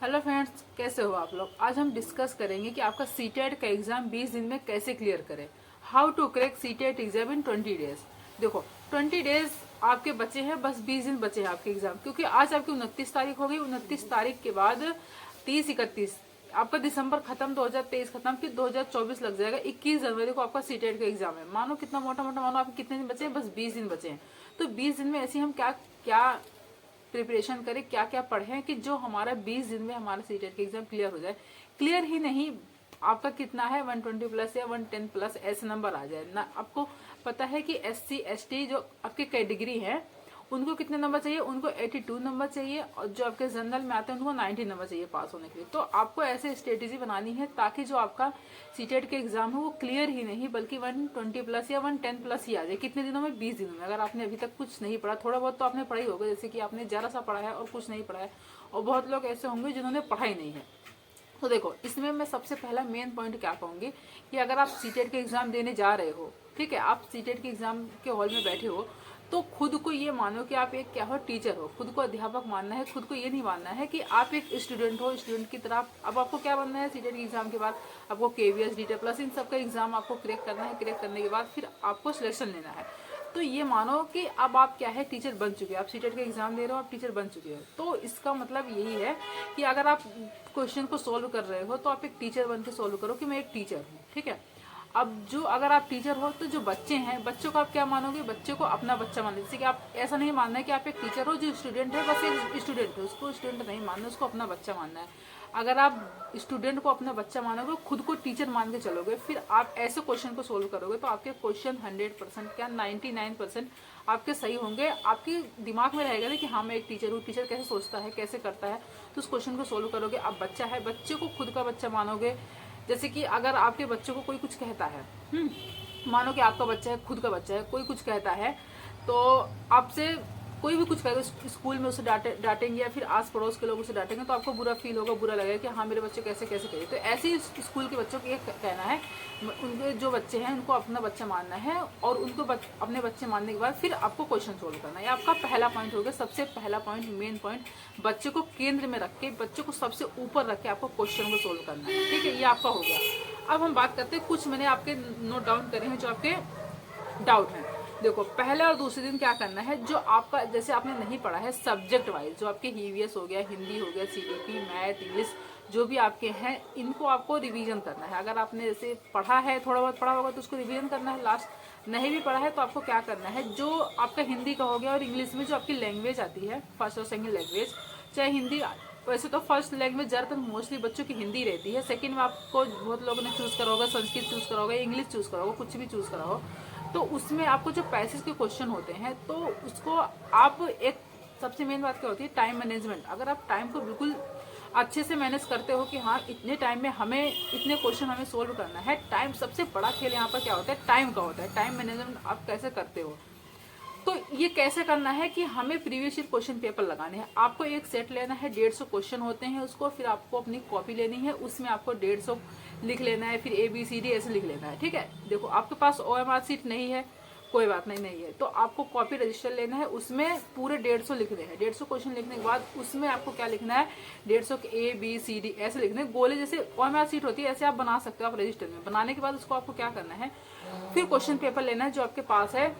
Hello friends, कैसे हो आप लोग। आज हम डिस्कस करेंगे कि आपका सीटेट का एग्जाम 20 दिन में कैसे क्लियर करें। How to crack CTET exam in 20 days. देखो 20 डेज आपके बचे हैं, बस 20 दिन बचे हैं आपके एग्जाम, क्योंकि आज आपकी 29 तारीख हो गई। 29 तारीख के बाद 30-31 आपका दिसंबर खत्म, 2023 खत्म, फिर 2024 लग जाएगा। 21 जनवरी को आपका सीटेट का एग्जाम है। मानो कितना मोटा मोटा, मानो आपके कितने दिन बचे हैं, बस 20 दिन बचे हैं। तो 20 दिन में ऐसे हम क्या क्या प्रिपरेशन करें, क्या क्या पढ़ें कि जो हमारा 20 दिन में हमारा सीटेट का एग्जाम क्लियर हो जाए। क्लियर ही नहीं, आपका कितना है 120 प्लस या 110 प्लस ऐसे नंबर आ जाए ना। आपको पता है कि SC ST जो आपकी कैटेगरी है उनको कितने नंबर चाहिए, उनको 82 नंबर चाहिए, और जो आपके जनरल में आते हैं उनको 90 नंबर चाहिए पास होने के लिए। तो आपको ऐसे स्ट्रेटेजी बनानी है ताकि जो आपका सीटेट के एग्जाम है वो क्लियर ही नहीं बल्कि 120 प्लस या 110 प्लस ही आ जाए। कितने दिनों में, 20 दिनों में। अगर आपने अभी तक कुछ नहीं पढ़ा, थोड़ा बहुत तो आपने पढ़ा ही होगा, जैसे कि आपने जरा सा पढ़ा है और कुछ नहीं पढ़ा है, और बहुत लोग ऐसे होंगे जिन्होंने पढ़ा ही नहीं है। तो देखो, इसमें मैं सबसे पहला मेन पॉइंट क्या कहूंगी कि अगर आप सीटेट के एग्जाम देने जा रहे हो, ठीक है, आप सीटेट के एग्जाम के हॉल में बैठे हो, तो खुद को ये मानो कि आप एक क्या हो, टीचर हो। खुद को अध्यापक मानना है। खुद को ये नहीं मानना है कि आप एक स्टूडेंट हो। स्टूडेंट की तरह अब आपको क्या बनना है, सीटेट के एग्जाम के बाद आपको KVS DTET प्लस इन सबका एग्जाम आपको क्रैक करना है। क्रैक करने के बाद फिर आपको सिलेक्शन लेना है। तो ये मानो कि अब आप क्या है, टीचर बन चुके हैं। आप सीटेट का एग्जाम दे रहे हो, आप टीचर बन चुके हो। तो इसका मतलब यही है कि अगर आप क्वेश्चन को सोल्व कर रहे हो तो आप एक टीचर बन के सोल्व करो कि मैं एक टीचर हूँ, ठीक है। अब जो अगर आप टीचर हो तो जो बच्चे हैं, बच्चों को आप क्या मानोगे, बच्चे को अपना बच्चा मानोगे। जैसे कि आप ऐसा नहीं मानना है कि आप एक टीचर हो, जो स्टूडेंट है बस एक स्टूडेंट है, उसको स्टूडेंट नहीं मानना, उसको अपना बच्चा मानना है। अगर आप स्टूडेंट को अपना बच्चा मानोगे, खुद को टीचर मान के चलोगे, फिर आप ऐसे क्वेश्चन को सोल्व करोगे तो आपके क्वेश्चन 100% क्या 99% आपके सही होंगे। आपके दिमाग में रहेगा ना कि हाँ मैं एक टीचर हूँ, टीचर कैसे सोचता है, कैसे करता है, तो उस क्वेश्चन को सोल्व करोगे। अब बच्चा है, बच्चे को खुद का बच्चा मानोगे। जैसे कि अगर आपके बच्चों को कोई कुछ कहता है, मानो कि आपका बच्चा है, खुद का बच्चा है, कोई कुछ कहता है, तो आपसे कोई भी कुछ कहेगा, स्कूल में उसे डांटेंगे या फिर आस पड़ोस के लोग उसे डांटेंगे, तो आपको बुरा फील होगा, बुरा लगेगा कि हाँ मेरे बच्चे कैसे कैसे करें। तो ऐसे ही स्कूल के बच्चों को ये कहना है, उनके जो बच्चे हैं उनको अपना बच्चा मानना है, और उनको अपने बच्चे मानने के बाद फिर आपको क्वेश्चन सोल्व करना है। ये आपका पहला पॉइंट हो गया। सबसे पहला पॉइंट, मेन पॉइंट, बच्चे को केंद्र में रख के, बच्चे को सबसे ऊपर रख के आपको क्वेश्चन को सोल्व करना है, ठीक है। ये आपका हो गया। अब हम बात करते हैं, कुछ मैंने आपके नोट डाउन करे हैं जो आपके डाउट है। देखो, पहले और दूसरे दिन क्या करना है, जो आपका जैसे आपने नहीं पढ़ा है सब्जेक्ट वाइज, जो आपके EVS हो गया, हिंदी हो गया, CTP, मैथ, इंग्लिश, जो भी आपके हैं, इनको आपको रिवीजन करना है। अगर आपने जैसे पढ़ा है, थोड़ा बहुत पढ़ा होगा तो उसको रिवीजन करना है। लास्ट नहीं भी पढ़ा है तो आपको क्या करना है, जो आपका हिंदी का हो गया और इंग्लिश में जो आपकी लैंग्वेज आती है, फर्स्ट और सेकेंड लैंग्वेज, चाहे हिंदी, वैसे तो फर्स्ट लैंग्वेज ज़्यादातर मोस्टली बच्चों की हिंदी रहती है। सेकंड में आपको बहुत लोगों ने चूज़ करा होगा, संस्कृत चूज़ करा होगा, इंग्लिश चूज़ करा होगा, कुछ भी चूज़ करा हो। तो उसमें आपको जो पैसेज के क्वेश्चन होते हैं, तो उसको आप एक, सबसे मेन बात क्या होती है, टाइम मैनेजमेंट। अगर आप टाइम को बिल्कुल अच्छे से मैनेज करते हो कि हाँ इतने टाइम में हमें इतने क्वेश्चन हमें सोल्व करना है। टाइम सबसे बड़ा खेल यहाँ पर क्या होता है, टाइम का होता है। टाइम मैनेजमेंट आप कैसे करते हो, तो ये कैसे करना है कि हमें प्रीवियस ईयर क्वेश्चन पेपर लगाने हैं। आपको एक सेट लेना है, 150 क्वेश्चन होते हैं उसको, फिर आपको अपनी कॉपी लेनी है, उसमें आपको 150 लिख लेना है, फिर ABCD ऐसे लिख लेना है, ठीक है। देखो आपके पास OMR शीट नहीं है, कोई बात नहीं, नहीं है तो आपको कॉपी रजिस्टर लेना है, उसमें पूरे 150 लिखने हैं। 150 क्वेश्चन लिखने के बाद उसमें आपको क्या लिखना है, 150 के ABCD ऐसे लिखने हैं। गोले जैसे OMR शीट होती है ऐसे आप बना सकते हो आप रजिस्टर में। बनाने के बाद उसको आपको क्या करना है, फिर क्वेश्चन पेपर लेना है जो आपके पास है।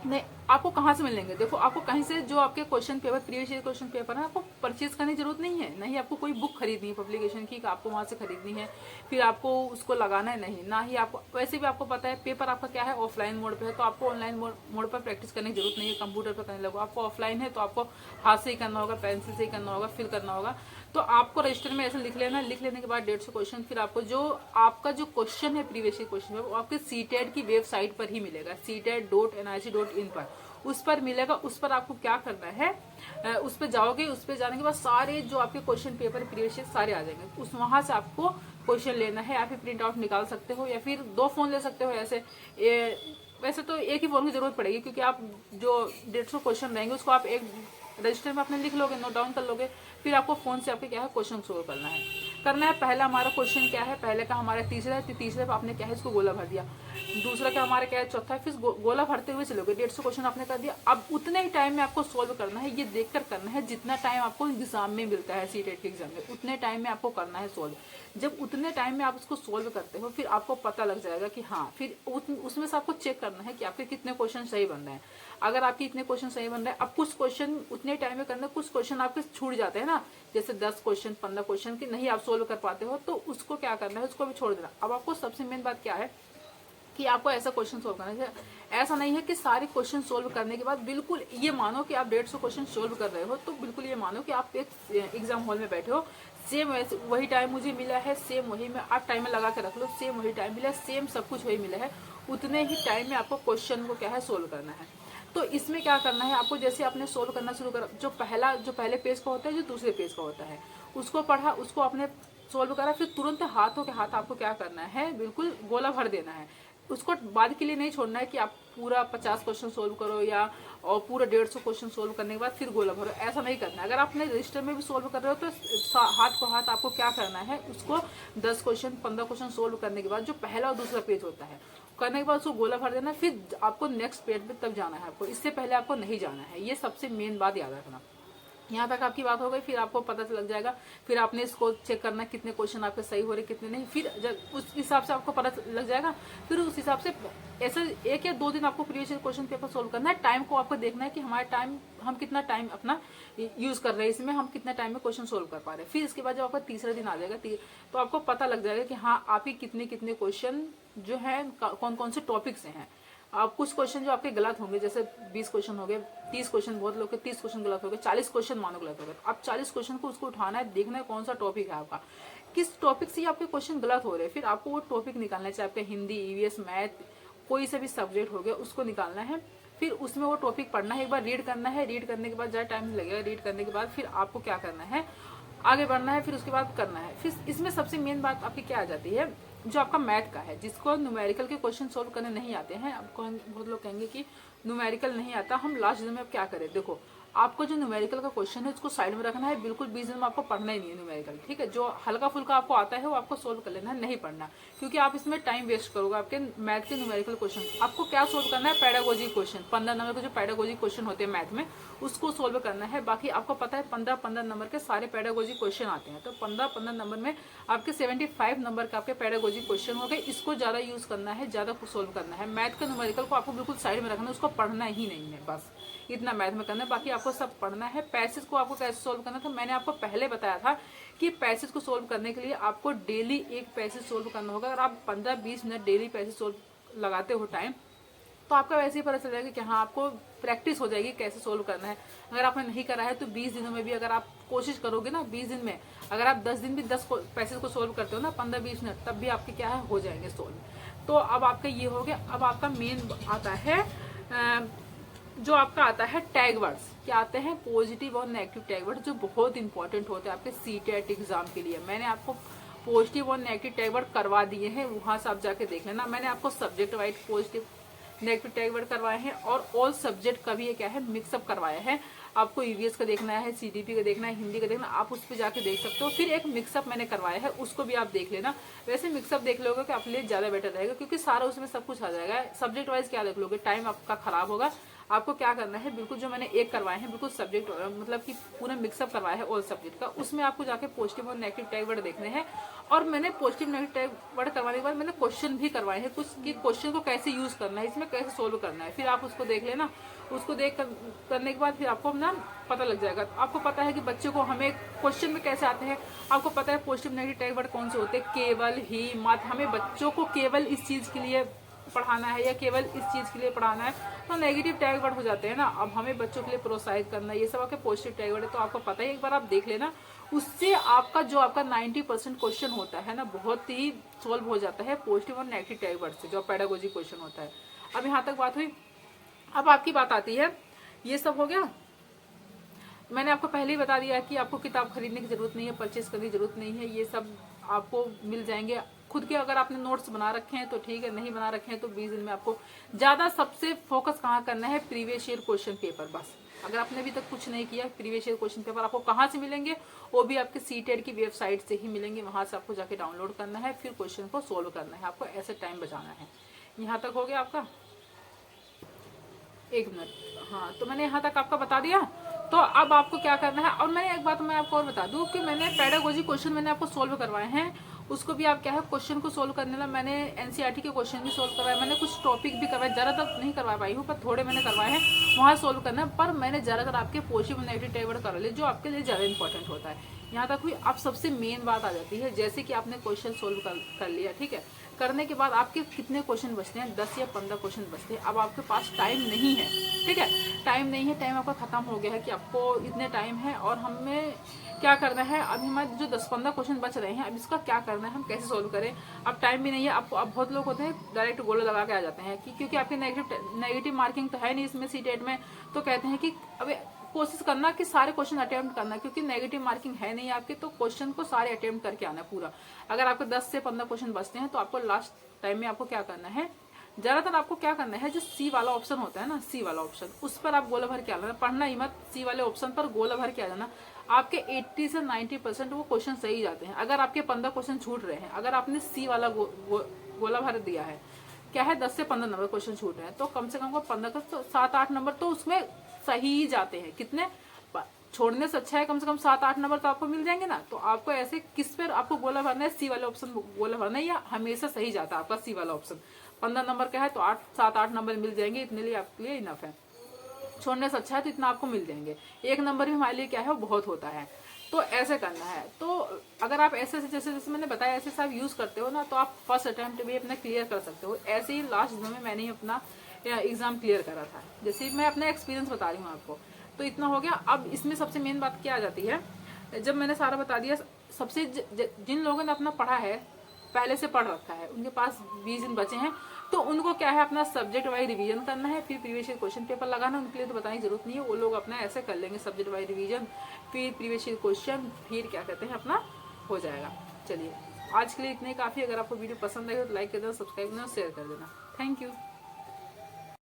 नहीं, आपको कहाँ से मिलेंगे, देखो आपको कहीं से जो आपके question paper, previous year question paper है, आपको परचेज करने की जरूरत नहीं है। नहीं आपको कोई बुक खरीदनी है पब्लिकेशन की, आपको वहाँ से खरीदनी है, फिर आपको उसको लगाना है, नहीं ना ही आपको। वैसे भी आपको पता है पेपर आपका क्या है, ऑफलाइन मोड पे है, तो आपको ऑनलाइन मोड पर प्रैक्टिस करने की जरूरत नहीं है, कंप्यूटर पर करने लगो। आपको ऑफलाइन है तो आपको हाथ से ही करना होगा, पेंसिल से ही करना होगा, फिल करना होगा। तो आपको रजिस्टर में ऐसे लिख लेना। लिख लेने के बाद 150 क्वेश्चन, फिर आपको जो आपका जो क्वेश्चन है प्रीवियस ईयर क्वेश्चन वो आपके सीटेट की वेबसाइट पर ही मिलेगा, CTET.nic.in पर, उस पर मिलेगा। उस पर आपको क्या करना है, उस पर जाओगे, उस पर जाने के बाद सारे जो आपके क्वेश्चन पेपर प्रीवियस ईयर सारे आ जाएंगे। उस वहां से आपको क्वेश्चन लेना है, या फिर प्रिंट आउट निकाल सकते हो, या फिर 2 फोन ले सकते हो। ऐसे वैसे तो एक ही फोन की जरूरत पड़ेगी, क्योंकि आप जो 150 क्वेश्चन रहेंगे उसको आप एक रजिस्टर में अपने लिख लोगे, नोट डाउन कर लोगे, फिर आपको फोन से आपके क्या है क्वेश्चन सोल्व करना है। करना है। पहला हमारा क्वेश्चन क्या है, पहले का हमारा तीसरा है, तीसरे पे आपने क्या है इसको गोला भर दिया। दूसरा का हमारा क्या है, चौथा है, फिर गोला भरते हुए चलोगे, 150 क्वेश्चन आपने कर दिया। अब उतने ही टाइम में आपको सोल्व करना है, ये देखकर करना है जितना टाइम आपको एग्जाम में मिलता है, सीटेट के एग्जाम में उतने टाइम में आपको करना है सोल्व। जब उतने टाइम में आप उसको सोल्व करते हो, फिर आपको पता लग जाएगा कि हाँ, फिर उसमें से आपको चेक करना है कि आपके कितने क्वेश्चन सही बन रहे हैं। अगर आपके इतने क्वेश्चन सही बन रहे हैं, अब कुछ क्वेश्चन उतने टाइम में करना, कुछ क्वेश्चन आपके छूट जाते हैं ना, जैसे 10 क्वेश्चन 15 क्वेश्चन की नहीं आप सोल्व कर पाते हो, तो उसको क्या करना है, उसको भी छोड़ देना। अब आपको सबसे मेन बात क्या है कि आपको ऐसा क्वेश्चन सोल्व करना है, ऐसा नहीं है कि सारे क्वेश्चन सोल्व करने के बाद बिल्कुल ये मानो कि आप 150 क्वेश्चन सोल्व कर रहे हो, तो बिल्कुल ये मानो कि आप एक एग्जाम हॉल में बैठे हो, सेम वही टाइम मुझे मिला है, सेम वही में आप टाइमर लगा के रख लो, सेम वही टाइम मिला है, सेम सब कुछ वही मिला है, उतने ही टाइम में आपको क्वेश्चन को क्या है सोल्व करना है। तो इसमें क्या करना है आपको, जैसे आपने सोल्व करना शुरू करा, जो पहले पेज का होता है, जो दूसरे पेज का होता है, उसको पढ़ा, उसको आपने सोल्व करा, फिर तुरंत हाथों के हाथ आपको क्या करना है, बिल्कुल गोला भर देना है। उसको बाद के लिए नहीं छोड़ना है कि आप पूरा 50 क्वेश्चन सोल्व करो या और पूरा 150 क्वेश्चन सोल्व करने के बाद फिर गोला भरो, ऐसा नहीं करना है। अगर आपने रजिस्टर में भी सोल्व कर रहे हो तो हाथ को हाथ आपको क्या करना है, उसको 10 क्वेश्चन 15 क्वेश्चन सोल्व करने के बाद जो पहला और दूसरा पेज होता है करने के बाद उसको गोला भर देना, फिर आपको नेक्स्ट पेज पे तब जाना है, आपको इससे पहले आपको नहीं जाना है। ये सबसे मेन बात याद रखना। यहाँ तक आपकी बात हो गई, फिर आपको पता लग जाएगा, फिर आपने इसको चेक करना कितने क्वेश्चन आपके सही हो रहे कितने नहीं, फिर जब उस हिसाब से आपको पता लग जाएगा, फिर उस हिसाब से ऐसे 1 या 2 दिन आपको प्रीवियस क्वेश्चन पेपर सोल्व करना है। टाइम को आपको देखना है कि हमारा टाइम, हम कितना टाइम अपना यूज कर रहे हैं, इसमें हम कितना टाइम में क्वेश्चन सोल्व कर पा रहे हैं। फिर इसके बाद जब आपका तीसरा दिन आ जाएगा तो आपको पता लग जाएगा कि हाँ आपके कितने कितने क्वेश्चन जो है कौन कौन से टॉपिक से हैं। आप कुछ क्वेश्चन जो आपके गलत होंगे, जैसे 20 क्वेश्चन हो गए, 30 क्वेश्चन, बहुत लोग के 30 क्वेश्चन गलत हो गए, 40 क्वेश्चन मानो गलत हो गए, आप 40 क्वेश्चन को उसको उठाना है, देखना है कौन सा टॉपिक है आपका, किस टॉपिक से आपके क्वेश्चन गलत हो रहे हैं, फिर आपको वो टॉपिक निकालना है, चाहे आपका हिंदी, ईवीएस, मैथ, कोई से भी सब्जेक्ट हो गया, उसको निकालना है, फिर उसमें वो टॉपिक पढ़ना है, एक बार रीड करना है, रीड करने के बाद ज़्यादा टाइम लगेगा, रीड करने के बाद फिर आपको क्या करना है, आगे बढ़ना है, फिर उसके बाद करना है। फिर इसमें सबसे मेन बात आपकी क्या आ जाती है, जो आपका मैथ का है, जिसको न्यूमेरिकल के क्वेश्चन सोल्व करने नहीं आते हैं, आपको बहुत लोग कहेंगे कि न्यूमेरिकल नहीं आता, हम लास्ट दिन में अब क्या करें। देखो आपको जो न्यूमेरिकल का क्वेश्चन है उसको साइड में रखना है, बिल्कुल 20 दिन में आपको पढ़ना ही नहीं है न्यूमेरिकल, ठीक है। जो हल्का फुल्का आपको आता है वो आपको सोल्व कर लेना है, नहीं पढ़ना, क्योंकि आप इसमें टाइम वेस्ट करोगे। आपके मैथ के न्यूमेरिकल क्वेश्चन आपको क्या सोल्व करना है, पेडागोजी क्वेश्चन, 15 नंबर के जो पेडागोजी क्वेश्चन होते हैं मैथ में, उसको सोल्व करना है। बाकी आपको पता है 15-15 नंबर के सारे पेडागोजी क्वेश्चन आते हैं, तो 15-15 नंबर में आपके 75 नंबर के आपके पेडागोजी क्वेश्चन हो गए, इसको ज़्यादा यूज करना है, ज़्यादा सोल्व करना है। मैथ के न्यूमेरिकल को आपको बिल्कुल साइड में रखना है, उसको पढ़ना ही नहीं है, बस इतना मैथ में करना है, बाकी आपको सब पढ़ना है। पैसेज को आपको कैसे सोल्व करना था, मैंने आपको पहले बताया था कि पैसेज को सोल्व करने के लिए आपको डेली एक पैसेज सोल्व करना होगा। अगर आप 15-20 मिनट डेली पैसेज सोल्व लगाते हो टाइम, तो आपका वैसे ही पता चल जाएगा कि हाँ आपको प्रैक्टिस हो जाएगी कैसे सोल्व करना है। अगर आपने नहीं करा है तो 20 दिनों में भी अगर आप कोशिश करोगे ना, 20 दिन में अगर आप 10 दिन भी 10 पैसेज को सोल्व करते हो ना, 15-20 मिनट, तब भी आपके क्या है हो जाएंगे सोल्व। तो अब आपका ये हो गया। अब आपका मेन आता है जो आपका आता है टैग वर्ड्स। क्या आते हैं, पॉजिटिव और नेगेटिव टैग वर्ड, जो बहुत इंपॉर्टेंट होते हैं आपके सीटेट एग्जाम के लिए। मैंने आपको पॉजिटिव और नेगेटिव टैग वर्ड करवा दिए हैं, वहां से आप जाके देख लेना। मैंने आपको subject wise positive negative tag word करवाए हैं और ऑल सब्जेक्ट का भी ये क्या है मिक्सअप करवाया है। आपको ईवीएस का देखना है, सीडीपी का देखना है, हिंदी का देखना, आप उस पर जाके देख सकते हो। फिर एक मिक्सअप मैंने करवाया है, उसको भी आप देख लेना। वैसे मिक्सअप देख लोगे कि आपके लिए ज्यादा बेटर रहेगा, क्योंकि सारा उसमें सब कुछ आ जाएगा। सब्जेक्ट वाइज क्या देख लोगे, टाइम आपका खराब होगा। आपको क्या करना है, बिल्कुल जो मैंने एक करवाए हैं, बिल्कुल सब्जेक्ट मतलब कि पूरा मिक्सअप करवाया है ऑल सब्जेक्ट का, उसमें आपको जाके पॉजिटिव और नेगेटिव टैग वर्ड देखने हैं। और मैंने पॉजिटिव नेगेटिव टैग वर्ड करवाने के बाद मैंने क्वेश्चन भी करवाए हैं कुछ, कि क्वेश्चन को कैसे यूज करना है, इसमें कैसे सोल्व करना है। फिर आप उसको देख लेना, उसको देख करने के बाद फिर आपको ना पता लग जाएगा। आपको पता है कि बच्चों को हमें क्वेश्चन में कैसे आते हैं, आपको पता है पॉजिटिव नेगेटिव टैग वर्ड कौन से होते हैं, केवल, ही, मत। हमें बच्चों को केवल इस चीज के लिए पढ़ाना है या केवल इस चीज के लिए पढ़ाना है, तो नेगेटिव टैग वर्ड हो जाते हैं ना। अब हमें बच्चों के लिए प्रोत्साहित करना है, ये सब आपके पॉजिटिव टैग वर्ड है, तो आपको पता है, एक बार आप देख लेना। उससे आपका जो आपका 90% क्वेश्चन होता है ना, बहुत ही सॉल्व हो जाता है पॉजिटिव और नेगेटिव टैग वर्ड से, जो पेडागोजी क्वेश्चन होता है। अब यहाँ तक बात हुई। अब आपकी बात आती है, ये सब हो गया। मैंने आपको पहले ही बता दिया कि आपको किताब खरीदने की जरूरत नहीं है, परचेस करने की जरूरत नहीं है, ये सब आपको मिल जाएंगे खुद के। अगर आपने नोट्स बना रखे हैं तो ठीक है, नहीं बना रखे हैं तो 20 दिन में आपको ज्यादा सबसे फोकस कहाँ करना है, प्रीवियस ईयर क्वेश्चन पेपर। बस अगर आपने अभी तक कुछ नहीं किया, प्रीवियस ईयर क्वेश्चन पेपर आपको कहाँ से मिलेंगे, वो भी आपके सीटेट की वेबसाइट से ही मिलेंगे। वहां से आपको जाके डाउनलोड करना है, फिर क्वेश्चन को सोल्व करना है। आपको ऐसे टाइम बचाना है। यहाँ तक हो गया आपका, 1 मिनट। हाँ, तो मैंने यहाँ तक आपका बता दिया। तो अब आपको क्या करना है, और मैंने एक बात मैं आपको और बता दूं कि मैंने पेडागोजी क्वेश्चन मैंने आपको सोल्व करवाए हैं। उसको भी आप क्या है, क्वेश्चन को सोल्व करने में मैंने एनसीईआरटी के क्वेश्चन भी सोल्व करवाए, मैंने कुछ टॉपिक भी करवाए, ज़्यादातर नहीं करवा पाई हूँ, पर थोड़े मैंने करवाए हैं, वहाँ सोल्व करना है। पर मैंने ज़्यादातर आपके पॉजिटिव नेगेटिव टेबल कर लिए, जो आपके लिए ज़्यादा इंपॉर्टेंट होता है। यहाँ तक हुई। अब सबसे मेन बात आ जाती है, जैसे कि आपने क्वेश्चन सोल्व कर लिया, ठीक है, करने के बाद आपके कितने क्वेश्चन बचते हैं, 10 या 15 क्वेश्चन बचते हैं। अब आपके पास टाइम नहीं है, ठीक है, टाइम नहीं है, टाइम आपका खत्म हो गया है कि आपको इतने टाइम है और हमें क्या करना है। अभी हमारे जो 10-15 क्वेश्चन बच रहे हैं, अब इसका क्या करना है, हम कैसे सोल्व करें। अब टाइम भी नहीं है आपको। अब बहुत लोग होते हैं डायरेक्ट गोले लगा के आ जाते हैं कि क्योंकि आपकी नेगेटिव मार्किंग तो है नहीं इसमें सीटेट में, तो कहते हैं कि अब कोशिश करना कि सारे क्वेश्चन अटेम्प्ट करना, क्योंकि नेगेटिव मार्किंग है नहीं आपके, तो क्वेश्चन को सारे अटेम्प्ट करके आना पूरा। अगर आपको 10 से 15 क्वेश्चन बचते हैं, तो आपको लास्ट टाइम में आपको क्या करना है, ज्यादातर आपको क्या करना है, जो सी वाला ऑप्शन होता है ना, सी वाला ऑप्शन, उस पर आप गोला भर के आ जाना, पढ़ना ही मत, सी वाले ऑप्शन पर गोला भर के आ जाना। आपके 80 से 90% वो क्वेश्चन सही जाते हैं। अगर आपके 15 क्वेश्चन छूट रहे हैं, अगर आपने सी वाला गोला भर दिया है, क्या है 10 से 15 नंबर क्वेश्चन छूट रहे हैं, तो कम से कम 15 का तो 7-8 नंबर तो उसमें सही ही जाते हैं। कितने छोड़ने से अच्छा है कम से कम 7-8 नंबर तो आपको मिल जाएंगे ना। तो आपको ऐसे किस पर आपको गोला भरना है, सी वाले ऑप्शन गोला भरना है, या हमेशा सही जाता है आपका सी वाला ऑप्शन। 15 नंबर का है तो 7-8 नंबर मिल जाएंगे, इतने लिए आपके लिए इनफ है। छोड़ने से अच्छा है तो इतना आपको मिल जाएंगे। 1 नंबर भी हमारे लिए क्या है, वो बहुत होता है। तो ऐसे करना है। तो अगर आप ऐसे जैसे जैसे मैंने बताया ऐसे से आप यूज करते हो ना, तो आप फर्स्ट अटेम्प्ट भी अपना क्लियर कर सकते हो। ऐसे ही लास्ट दिनों में मैंने ही अपना एग्जाम क्लियर करा था, जैसे मैं अपना एक्सपीरियंस बता रही हूँ आपको। तो इतना हो गया। अब इसमें सबसे मेन बात क्या आ जाती है, जब मैंने सारा बता दिया, सबसे जिन लोगों ने अपना पढ़ा है, पहले से पढ़ रखा है, उनके पास 20 दिन बचे हैं, तो उनको क्या है, अपना सब्जेक्ट वाइज रिवीजन करना है, फिर प्रीवियस ईयर क्वेश्चन पेपर लगाना। उनके लिए तो बताने की जरूरत नहीं है, वो लोग अपना ऐसे कर लेंगे, सब्जेक्ट वाइज रिवीजन, फिर प्रीवियस ईयर क्वेश्चन, फिर क्या कहते हैं, अपना हो जाएगा। चलिए, आज के लिए इतने काफ़ी। अगर आपको वीडियो पसंद आए तो लाइक कर देना, सब्सक्राइब करना, शेयर कर देना। Thank you.